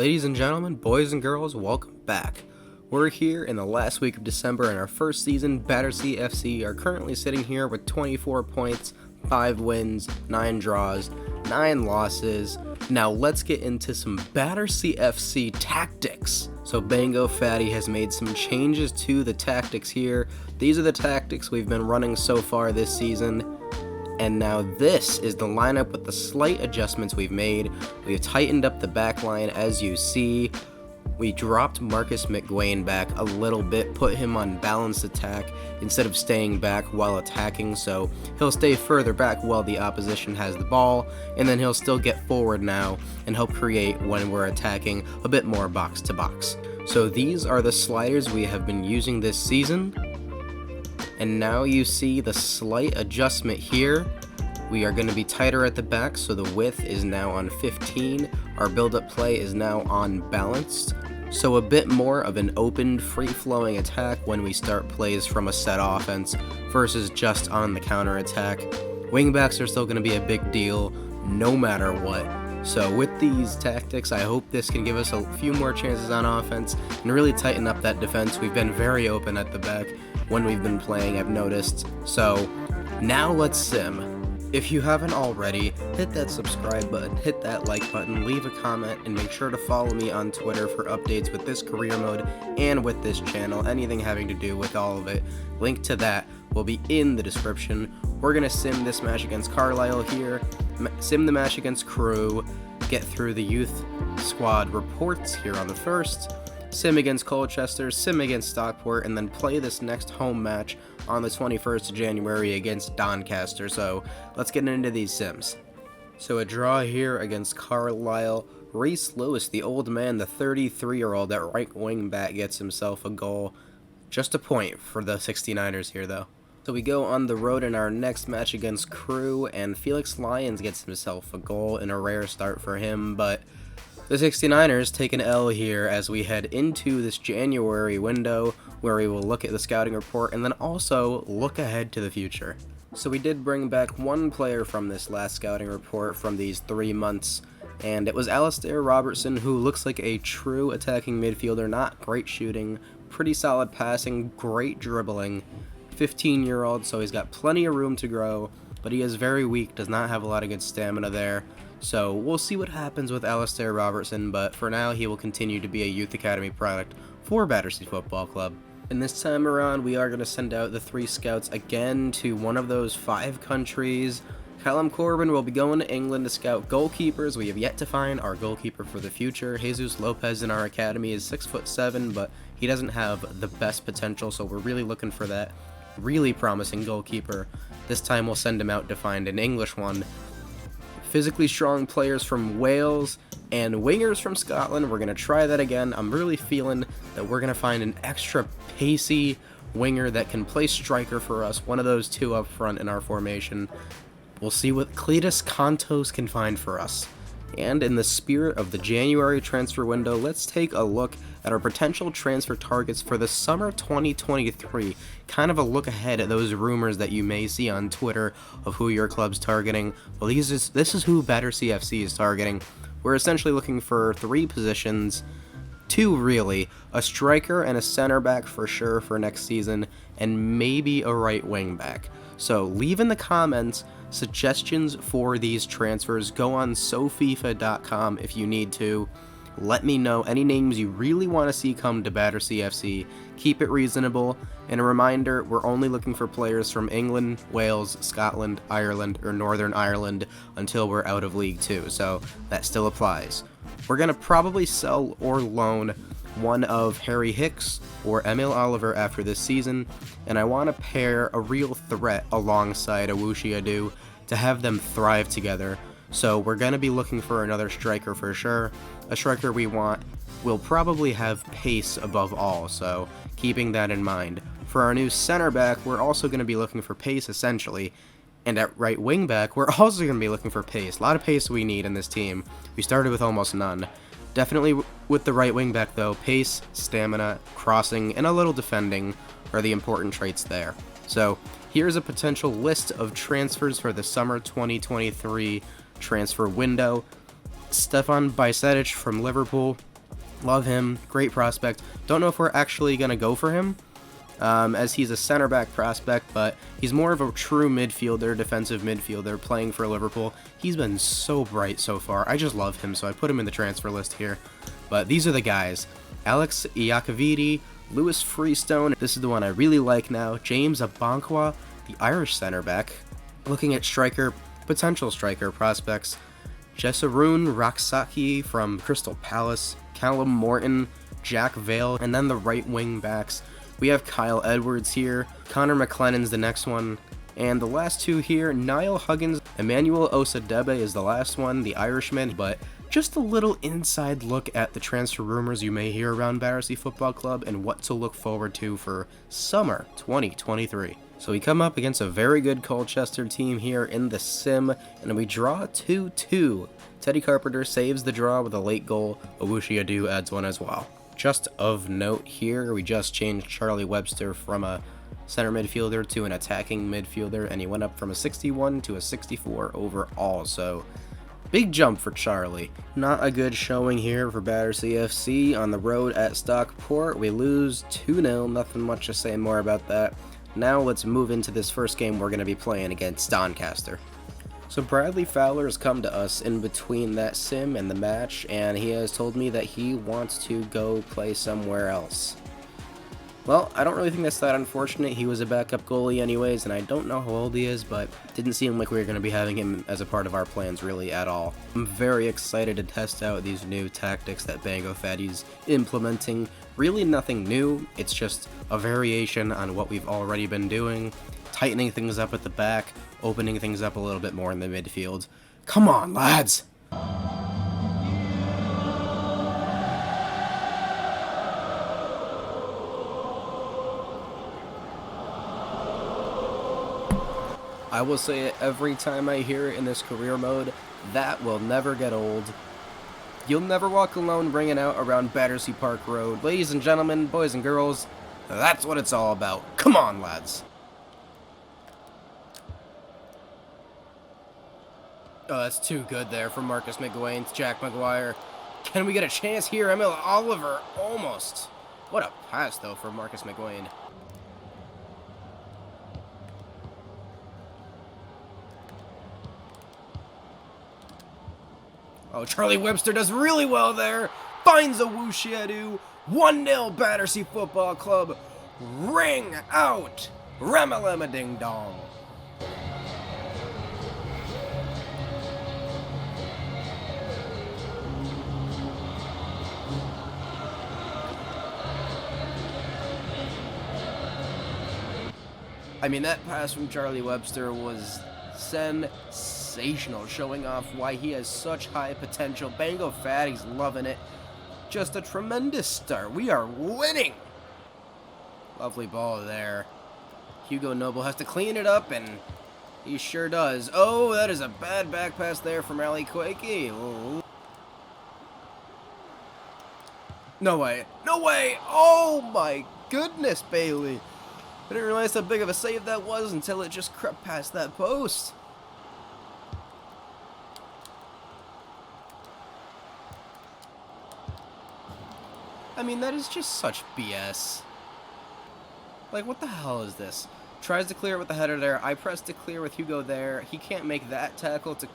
Ladies and gentlemen, boys and girls, welcome back. We're here in the last week of December in our first season. Battersea FC are currently sitting here with 24 points, 5 wins, 9 draws, 9 losses. Now let's get into some Battersea FC tactics. So Bango Fatty has made some changes to the tactics here. These are the tactics we've been running so far this season. And now this is the lineup with the slight adjustments we've made. We've tightened up the back line, as you see. We dropped Marcus McGuane back a little bit, put him on balanced attack instead of staying back while attacking, so he'll stay further back while the opposition has the ball, and then he'll still get forward now and help create when we're attacking a bit more box to box. So these are the sliders we have been using this season. And now you see the slight adjustment here. We are going to be tighter at the back, so the width is now on 15. Our build-up play is now on balanced. So a bit more of an open, free-flowing attack when we start plays from a set offense versus just on the counter-attack. Wingbacks are still going to be a big deal no matter what. So with these tactics, I hope this can give us a few more chances on offense and really tighten up that defense. We've been very open at the back when we've been playing, I've noticed. So now let's sim. If you haven't already, hit that subscribe button, hit that like button, leave a comment, and make sure to follow me on Twitter for updates with this career mode and with this channel, anything having to do with all of it. Link to that will be in the description. We're going to sim this match against Carlisle here, sim the match against Crew, get through the youth squad reports here on the first, sim against Colchester, sim against Stockport, and then play this next home match on the 21st of January against Doncaster. So let's get into these sims. So a draw here against Carlisle. Reese Lewis, the old man, the 33-year-old at right wing back, gets himself a goal. Just a point for the 69ers here though. So we go on the road in our next match against Crew, and Felix Lyons gets himself a goal in a rare start for him, but the 69ers take an L here as we head into this January window where we will look at the scouting report and then also look ahead to the future. So we did bring back one player from this last scouting report from these 3 months, and it was Alistair Robertson, who looks like a true attacking midfielder. Not great shooting, pretty solid passing, great dribbling, 15-year-old, so he's got plenty of room to grow, but he is very weak, does not have a lot of good stamina there. So we'll see what happens with Alistair Robertson, but for now he will continue to be a youth academy product for Battersea Football Club. And this time around we are going to send out the 3 scouts again to one of those 5 countries. Callum Corbin will be going to England to scout goalkeepers. We have yet to find our goalkeeper for the future. Jesus Lopez in our academy is 6'7", but he doesn't have the best potential, so we're really looking for that really promising goalkeeper. This time we'll send him out to find an English one. Physically strong players from Wales and wingers from Scotland. We're going to try that again. I'm really feeling that we're going to find an extra pacey winger that can play striker for us, one of those 2 up front in our formation. We'll see what Cletus Kontos can find for us. And in the spirit of the January transfer window, let's take a look at our potential transfer targets for the summer 2023. Kind of a look ahead at those rumors that you may see on Twitter of who your club's targeting. Well, this is who Battersea FC is targeting. We're essentially looking for 3 positions, 2 really, a striker and a center back for sure for next season, and maybe a right wing back. So leave in the comments suggestions for these transfers. Go on sofifa.com if you need to. Let me know any names you really want to see come to Battersea FC. Keep it reasonable. And a reminder, we're only looking for players from England, Wales, Scotland, Ireland, or Northern Ireland until we're out of League 2, so that still applies. We're going to probably sell or loan one of Harry Hicks or Emil Oliver after this season, and I want to pair a real threat alongside Awushi Adu to have them thrive together. So we're going to be looking for another striker for sure. A striker we want will probably have pace above all, so keeping that in mind. For our new center back, we're also going to be looking for pace essentially, and at right wing back, we're also going to be looking for pace. A lot of pace we need in this team. We started with almost none. Definitely with the right wing back though, pace, stamina, crossing, and a little defending are the important traits there. So here's a potential list of transfers for the summer 2023 transfer window. Stefan Bajcetic from Liverpool, Love him, great prospect. Don't know if we're actually going to go for him, as he's a center back prospect, but he's more of a true midfielder, defensive midfielder playing for Liverpool. He's been so bright so far. I just love him, so I put him in the transfer list here. But these are the guys: Alex Iacovitti, Lewis Freestone, this is the one I really like now, James Abankwah, the Irish center back. Looking at striker, potential striker prospects: Jesarun Raksaki from Crystal Palace, Callum Morton, Jack Vale, and then the right wing backs. We have Kyle Edwards here, Connor McLennan's the next one, and the last two here, Niall Huggins, Emmanuel Osadebe is the last one, the Irishman. But just a little inside look at the transfer rumors you may hear around Battersea Football Club and what to look forward to for summer 2023. So we come up against a very good Colchester team here in the sim, and we draw 2-2. Teddy Carpenter saves the draw with a late goal. Owushi Adu adds one as well. Just of note here, we just changed Charlie Webster from a center midfielder to an attacking midfielder, and he went up from a 61 to a 64 overall, so big jump for Charlie. Not a good showing here for Battersea FC on the road at Stockport. We lose 2-0, nothing much to say more about that. Now let's move into this first game we're going to be playing against Doncaster. So Bradley Fowler has come to us in between that sim and the match, and he has told me that he wants to go play somewhere else. Well, I don't really think that's that unfortunate. He was a backup goalie anyways, and I don't know how old he is, but it didn't seem like we were going to be having him as a part of our plans really at all. I'm very excited to test out these new tactics that Bango Fatty's implementing. Really nothing new, it's just a variation on what we've already been doing, tightening things up at the back, opening things up a little bit more in the midfield. Come on, lads! I will say it every time I hear it in this career mode, that will never get old. You'll never walk alone ringing out around Battersea Park Road. Ladies and gentlemen, boys and girls, that's what it's all about. Come on, lads! Oh, that's too good there for Marcus McGuane to Jack Maguire. Can we get a chance here? Emil Oliver, almost. What a pass, though, for Marcus McGuane. Oh, Charlie Webster does really well there. Finds a Owushi 1-0 Battersea Football Club. Ring out. Ramalama ding dong. I mean, that pass from Charlie Webster was sensational, showing off why he has such high potential. Bango Fatty's loving it. Just a tremendous start. We are winning. Lovely ball there. Hugo Noble has to clean it up, and he sure does. Oh, that is a bad back pass there from Ali Quakey. Oh. No way. No way. Oh, my goodness, Bailey. I didn't realize how big of a save that was until it just crept past that post. I mean, that is just such BS. Like, what the hell is this? Tries to clear it with the header there. I pressed to clear with Hugo there. He can't make that tackle to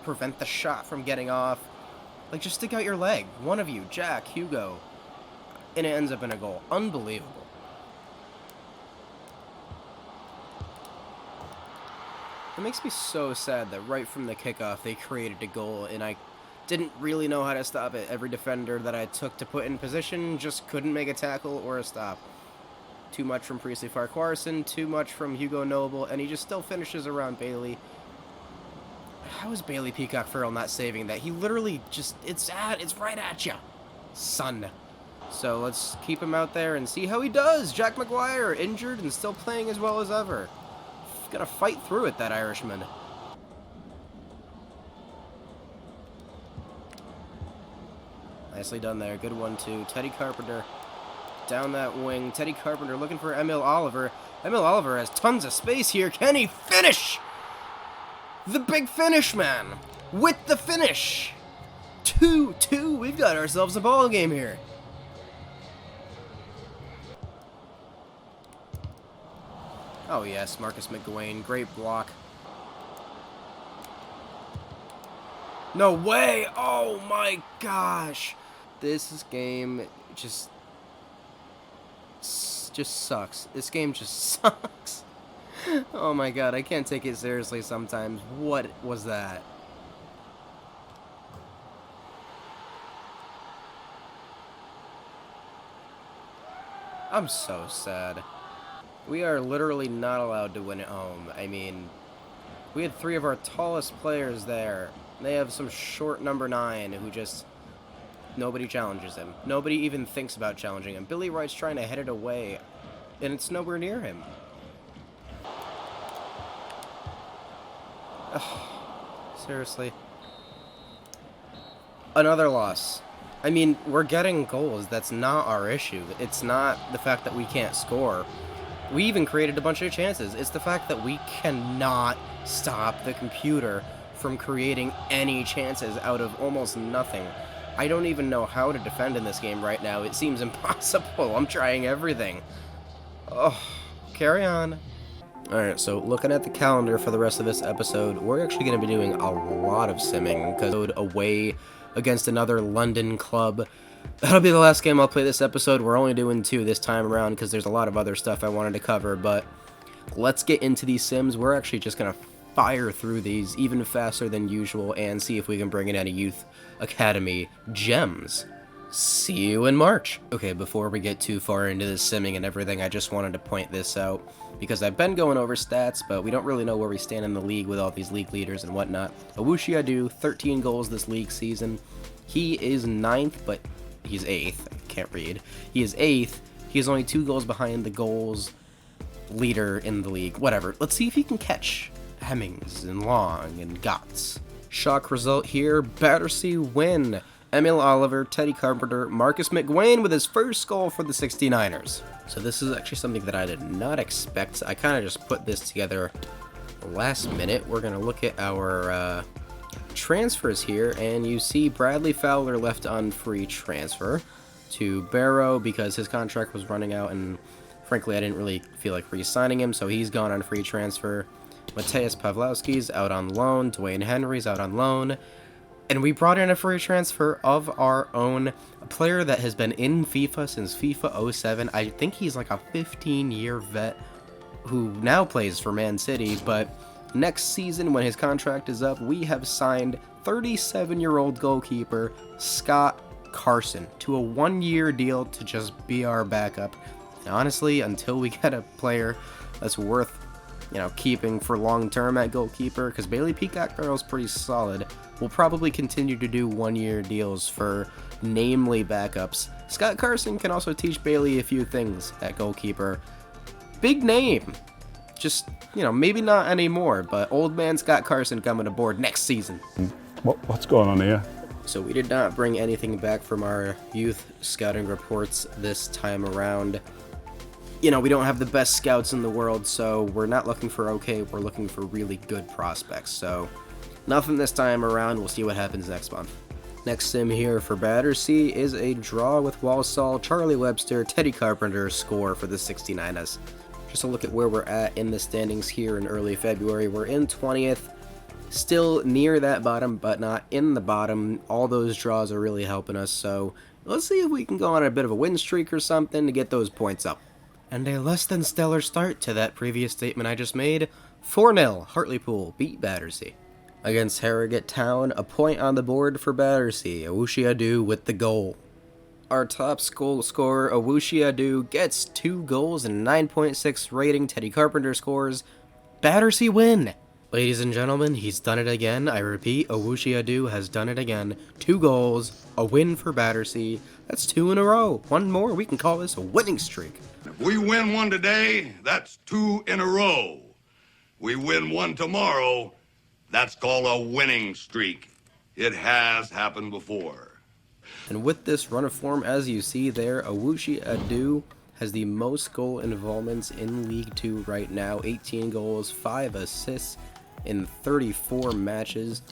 prevent the shot from getting off. Like, just stick out your leg. One of you, Jack, Hugo. And it ends up in a goal. Unbelievable. It makes me so sad that right from the kickoff they created a goal and I didn't really know how to stop it. Every defender that I took to put in position just couldn't make a tackle or a stop. Too much from Priestley Farquharson, too much from Hugo Noble, and he just still finishes around Bailey. How is Bailey Peacock Farrell not saving that? He literally just, it's right at you, son. So let's keep him out there and see how he does. Jack Maguire, injured and still playing as well as ever. Gotta fight through it, that Irishman. Nicely done there. Good one, too. Teddy Carpenter down that wing. Teddy Carpenter looking for Emil Oliver. Emil Oliver has tons of space here. Can he finish? The big finish, man. With the finish. 2-2. We've got ourselves a ball game here. Oh yes, Marcus McGuane, great block. No way! Oh my gosh! This game just sucks. This game just sucks. Oh my god, I can't take it seriously sometimes. What was that? I'm so sad. We are literally not allowed to win at home. I mean, we had 3 of our tallest players there. They have some short number 9 who just... Nobody challenges him. Nobody even thinks about challenging him. Billy Wright's trying to head it away, and it's nowhere near him. Ugh, seriously. Another loss. I mean, we're getting goals. That's not our issue. It's not the fact that we can't score. We even created a bunch of chances. It's the fact that we cannot stop the computer from creating any chances out of almost nothing. I don't even know how to defend in this game right now. It seems impossible. I'm trying everything. Oh, carry on. Alright, so looking at the calendar for the rest of this episode, we're actually going to be doing a lot of simming, because away against another London club. That'll be the last game I'll play this episode. We're only doing 2 this time around, because there's a lot of other stuff I wanted to cover, but let's get into these sims. We're actually just going to fire through these even faster than usual and see if we can bring in any Youth Academy gems. See you in March. Okay, before we get too far into this simming and everything, I just wanted to point this out, because I've been going over stats, but we don't really know where we stand in the league with all these league leaders and whatnot. Awushi Adu, 13 goals this league season. He is 9th, but he's 8th. I can't read. He is 8th. He has only 2 goals behind the goals leader in the league. Whatever. Let's see if he can catch Hemmings and Long and Gotts. Shock result here. Battersea win. Emil Oliver, Teddy Carpenter, Marcus McGuane with his first goal for the 69ers. So this is actually something that I did not expect. I kind of just put this together last minute. We're going to look at our transfers here, and you see Bradley Fowler left on free transfer to Barrow because his contract was running out, and frankly I didn't really feel like re-signing him, so he's gone on free transfer. Mateusz Pawlowski's out on loan, Dwayne Henry's out on loan, and we brought in a free transfer of our own, a player that has been in FIFA since FIFA 07. I think he's like a 15-year vet who now plays for Man City, but next season when his contract is up, we have signed 37-year-old goalkeeper Scott Carson to a 1-year deal to just be our backup. And honestly, until we get a player that's worth, keeping for long-term at goalkeeper, because Bailey Peacock Barrow's pretty solid, we'll probably continue to do 1-year deals for namely backups. Scott Carson can also teach Bailey a few things at goalkeeper. Big name. Just, maybe not anymore, but old man Scott Carson coming aboard next season. What's going on here? So we did not bring anything back from our youth scouting reports this time around. We don't have the best scouts in the world, so we're not looking for okay, we're looking for really good prospects. So nothing this time around. We'll see what happens next month. Next sim here for Battersea is a draw with Walsall, Charlie Webster, Teddy Carpenter score for the 69ers. Just a look at where we're at in the standings here in early February. We're in 20th, still near that bottom, but not in the bottom. All those draws are really helping us, so let's see if we can go on a bit of a win streak or something to get those points up. And a less than stellar start to that previous statement I just made. 4-0, Hartlepool beat Battersea. Against Harrogate Town, a point on the board for Battersea. Awushi Adu with the goal. Our top goal scorer, Awushi Adu, gets 2 goals and 9.6 rating. Teddy Carpenter scores. Battersea win! Ladies and gentlemen, he's done it again. I repeat, Awushi Adu has done it again. 2 goals, a win for Battersea. That's 2 in a row. One more, we can call this a winning streak. If we win one today, that's 2 in a row. We win one tomorrow, that's called a winning streak. It has happened before. And with this run of form, as you see there, Awushi Adu has the most goal involvements in League 2 right now. 18 goals, 5 assists in 34 matches.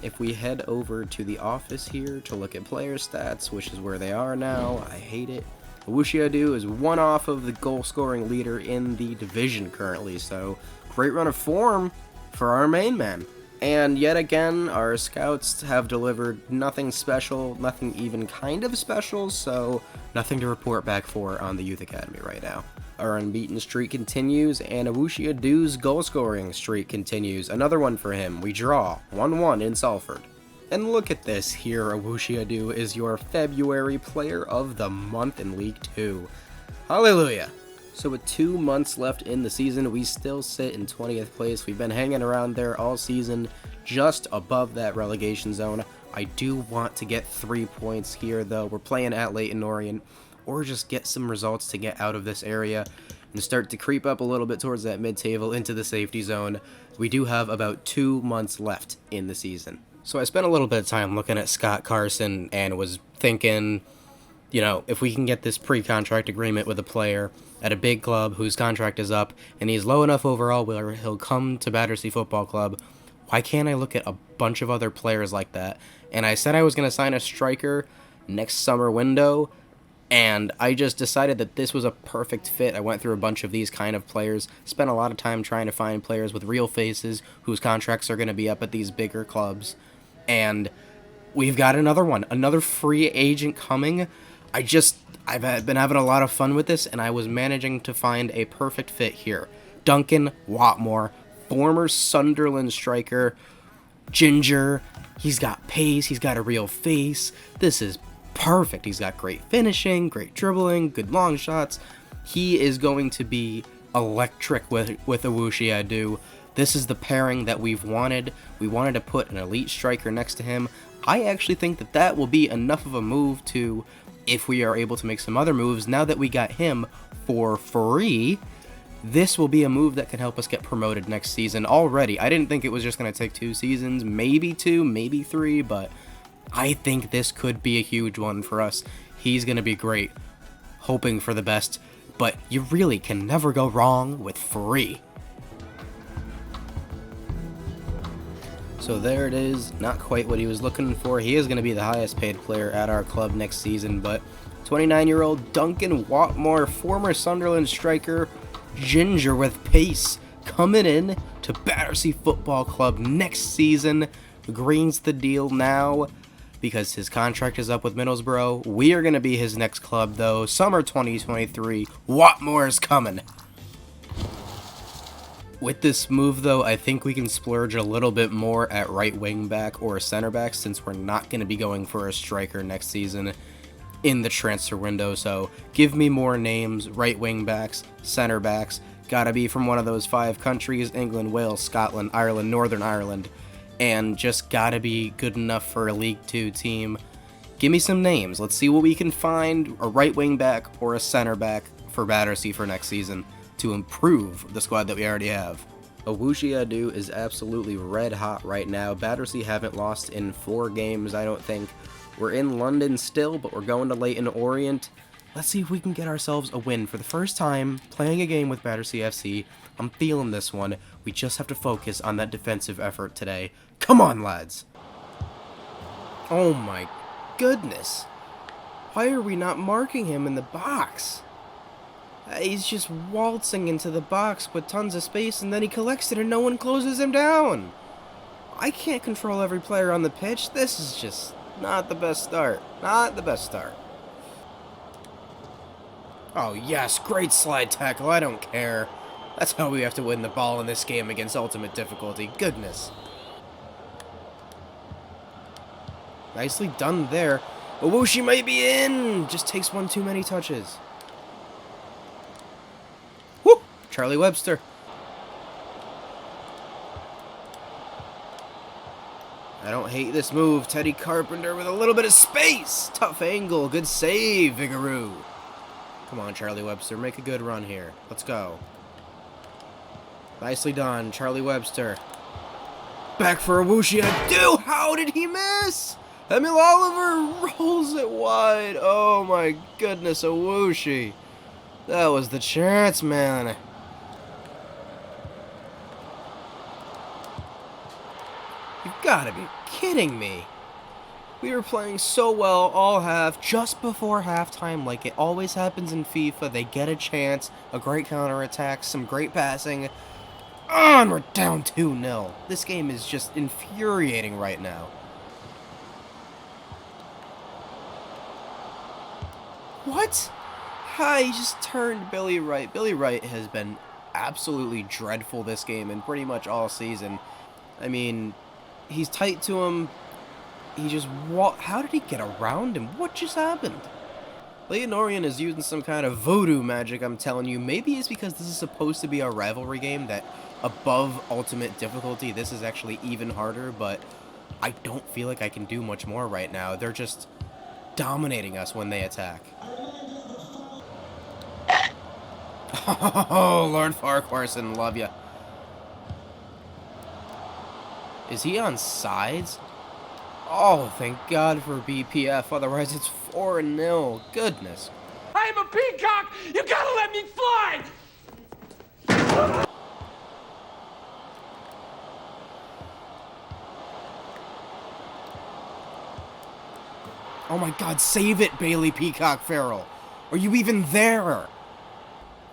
If we head over to the office here to look at player stats, which is where they are now, I hate it. Outtro is one off of the goal scoring leader in the division currently, so great run of form for our main man. And yet again, our scouts have delivered nothing special, nothing even kind of special, so nothing to report back for on the youth academy right now. Our unbeaten streak continues, and Outtro's goal scoring streak continues. Another one for him. We draw 1-1 in Salford. And look at this here, Outtro is your February Player of the Month in League 2. Hallelujah! So with 2 months left in the season, we still sit in 20th place. We've been hanging around there all season, just above that relegation zone. I do want to get 3 points here, though. We're playing at Leyton, Orient, or just get some results to get out of this area and start to creep up a little bit towards that mid-table into the safety zone. We do have about 2 months left in the season. So I spent a little bit of time looking at Scott Carson and was thinking, you know, if we can get this pre-contract agreement with a player at a big club whose contract is up and he's low enough overall where he'll come to Battersea Football Club, why can't I look at a bunch of other players like that? And I said I was going to sign a striker next summer window, and I just decided that this was a perfect fit. I went through a bunch of these kind of players, spent a lot of time trying to find players with real faces whose contracts are going to be up at these bigger clubs. And we've got another one, another free agent coming. I've been having a lot of fun with this, and I was managing to find a perfect fit here. Duncan Watmore, former Sunderland striker, ginger. He's got pace, he's got a real face. This is perfect. He's got great finishing, great dribbling, good long shots. He is going to be electric with Outtro. This is the pairing that we've wanted. We wanted to put an elite striker next to him. I actually think that that will be enough of a move to, if we are able to make some other moves, now that we got him for free, this will be a move that can help us get promoted next season already. I didn't think it was just going to take 2 seasons, maybe 2, maybe 3, but I think this could be a huge one for us. He's going to be great. Hoping for the best, but you really can never go wrong with free. So there it is, not quite what he was looking for. He is going to be the highest paid player at our club next season, but 29-year-old Duncan Watmore, former Sunderland striker, ginger with pace, coming in to Battersea Football Club next season. Green's the deal now because his contract is up with Middlesbrough. We are going to be his next club, though. Summer 2023, Watmore is coming. With this move, though, I think we can splurge a little bit more at right wing back or center back, since we're not going to be going for a striker next season in the transfer window. So give me more names: right wing backs, center backs. Gotta be from one of those 5 countries: England, Wales, Scotland, Ireland, Northern Ireland. And just gotta be good enough for a League 2 team. Give me some names. Let's see what we can find: a right wing back or a center back for Battersea for next season, to improve the squad that we already have. Outtro is absolutely red hot right now. Battersea haven't lost in 4 games, I don't think. We're in London still, but we're going to Leyton Orient. Let's see if we can get ourselves a win for the first time playing a game with Battersea FC. I'm feeling this one. We just have to focus on that defensive effort today. Come on, lads. Oh my goodness. Why are we not marking him in the box? He's just waltzing into the box with tons of space, and then he collects it and no one closes him down. I can't control every player on the pitch. This is just not the best start. Not the best start. Oh yes, great slide tackle. I don't care. That's how we have to win the ball in this game against ultimate difficulty. Goodness. Nicely done there. Outtro might be in. Just takes one too many touches. Charlie Webster. I don't hate this move. Teddy Carpenter with a little bit of space. Tough angle. Good save, Vigouroux. Come on, Charlie Webster. Make a good run here. Let's go. Nicely done, Charlie Webster. Back for Outtro. How did he miss? Emil Oliver rolls it wide. Oh my goodness, Outtro. That was the chance, man. You've got to be kidding me. We were playing so well all half, just before halftime, like it always happens in FIFA. They get a chance, a great counterattack, some great passing. And we're down 2-0. This game is just infuriating right now. What? Hi, he just turned Billy Wright. Billy Wright has been absolutely dreadful this game and pretty much all season. I mean, he's tight to him. He just how did he get around him? What just happened? Leyton Orient is using some kind of voodoo magic, I'm telling you. Maybe it's because this is supposed to be a rivalry game that above ultimate difficulty, this is actually even harder, but I don't feel like I can do much more right now. They're just dominating us when they attack. Oh, Lord Farquharson, love ya. Is he on sides? Oh, thank God for BPF, otherwise it's 4-0. Goodness. I'm a peacock! You gotta let me fly! Oh my God, save it, Bailey Peacock Farrell. Are you even there?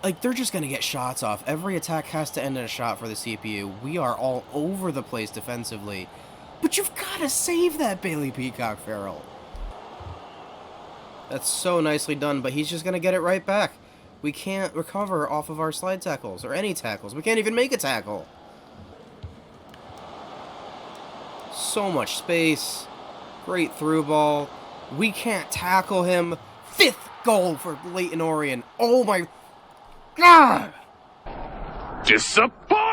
Like, they're just gonna get shots off. Every attack has to end in a shot for the CPU. We are all over the place defensively. But you've got to save that, Bailey Peacock Farrell. That's so nicely done, but he's just going to get it right back. We can't recover off of our slide tackles, or any tackles. We can't even make a tackle. So much space. Great through ball. We can't tackle him. 5th goal for Leyton Orient. Oh my God! Disappointed!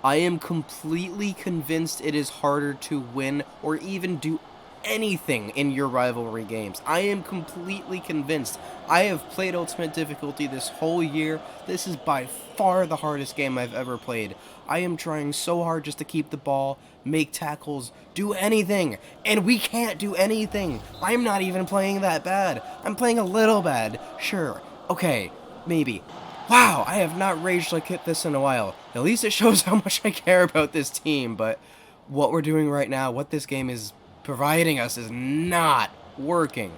I am completely convinced it is harder to win or even do anything in your rivalry games. I am completely convinced. I have played Ultimate Difficulty this whole year. This is by far the hardest game I've ever played. I am trying so hard just to keep the ball, make tackles, do anything, and we can't do anything. I'm not even playing that bad. I'm playing a little bad. Sure. Okay. Maybe. Wow, I have not raged like this in a while. At least it shows how much I care about this team, but what we're doing right now, what this game is providing us, is not working.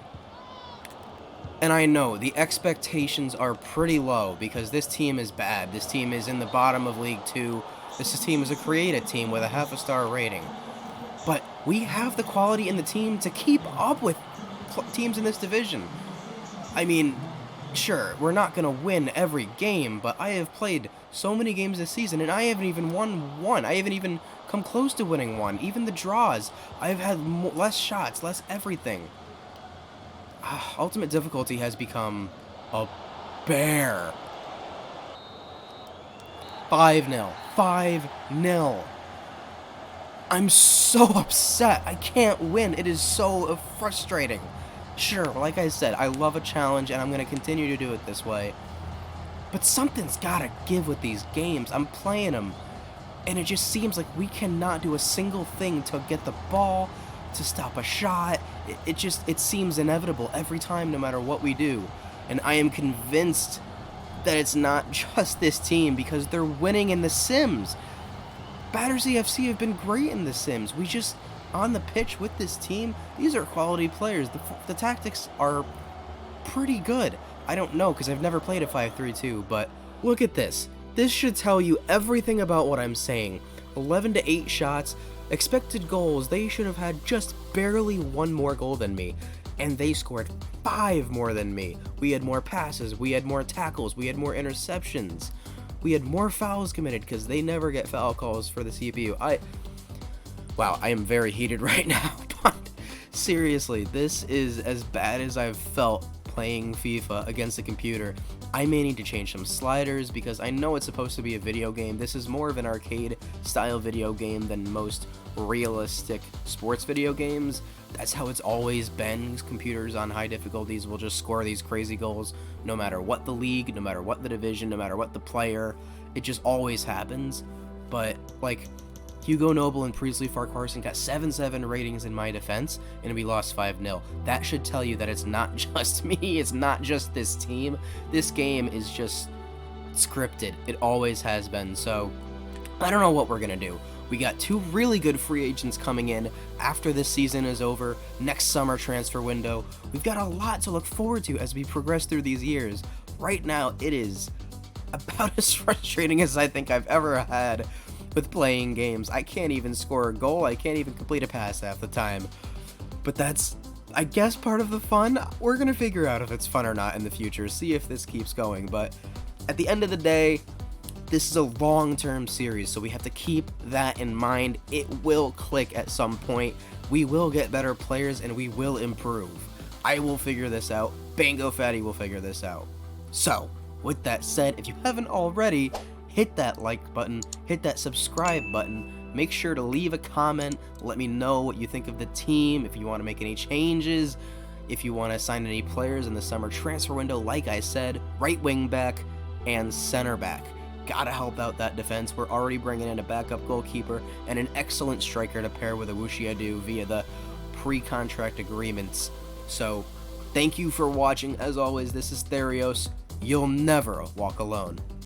And I know, the expectations are pretty low, because this team is bad. This team is in the bottom of League 2. This team is a created team with a half-a-star rating. But we have the quality in the team to keep up with teams in this division. I mean, sure, we're not going to win every game, but I have played so many games this season, and I haven't even won one. I haven't even come close to winning one. Even the draws, I've had less shots, less everything. Ultimate Difficulty has become a bear. 5-0. 5-0. I'm so upset. I can't win. It is so frustrating. Sure, like I said, I love a challenge, and I'm going to continue to do it this way. But something's got to give with these games. I'm playing them, and it just seems like we cannot do a single thing to get the ball, to stop a shot. It seems inevitable every time, no matter what we do. And I am convinced that it's not just this team, because they're winning in the Sims. Battersea FC have been great in the Sims. We just, on the pitch with this team, these are quality players. The tactics are pretty good. I don't know, because I've never played a 5-3-2, but look at this. This should tell you everything about what I'm saying. 11 to 8 shots, expected goals, they should have had just barely one more goal than me, and they scored 5 more than me. We had more passes, we had more tackles, we had more interceptions, we had more fouls committed, because they never get foul calls for the CPU. Wow, I am very heated right now, but seriously, this is as bad as I've felt playing FIFA against the computer. I may need to change some sliders, because I know it's supposed to be a video game. This is more of an arcade style video game than most realistic sports video games. That's how it's always been. Computers on high difficulties will just score these crazy goals no matter what the league, no matter what the division, no matter what the player. It just always happens. But like, Hugo Noble and Priestley Farquharson got 7-7 ratings in my defense, and we lost 5-0. That should tell you that it's not just me, it's not just this team. This game is just scripted. It always has been. So I don't know what we're going to do. We got 2 really good free agents coming in after this season is over, next summer transfer window. We've got a lot to look forward to as we progress through these years. Right now, it is about as frustrating as I think I've ever had with playing games. I can't even score a goal, I can't even complete a pass half the time. But that's, I guess, part of the fun. We're gonna figure out if it's fun or not in the future, see if this keeps going. But at the end of the day, this is a long-term series, so we have to keep that in mind. It will click at some point. We will get better players and we will improve. I will figure this out. Bango Fatty will figure this out. So, with that said, if you haven't already, hit that like button, hit that subscribe button, make sure to leave a comment, let me know what you think of the team, if you want to make any changes, if you want to sign any players in the summer transfer window. Like I said, right wing back and center back. Gotta help out that defense. We're already bringing in a backup goalkeeper and an excellent striker to pair with Awushiadu via the pre-contract agreements. So, thank you for watching. As always, this is Therios. You'll never walk alone.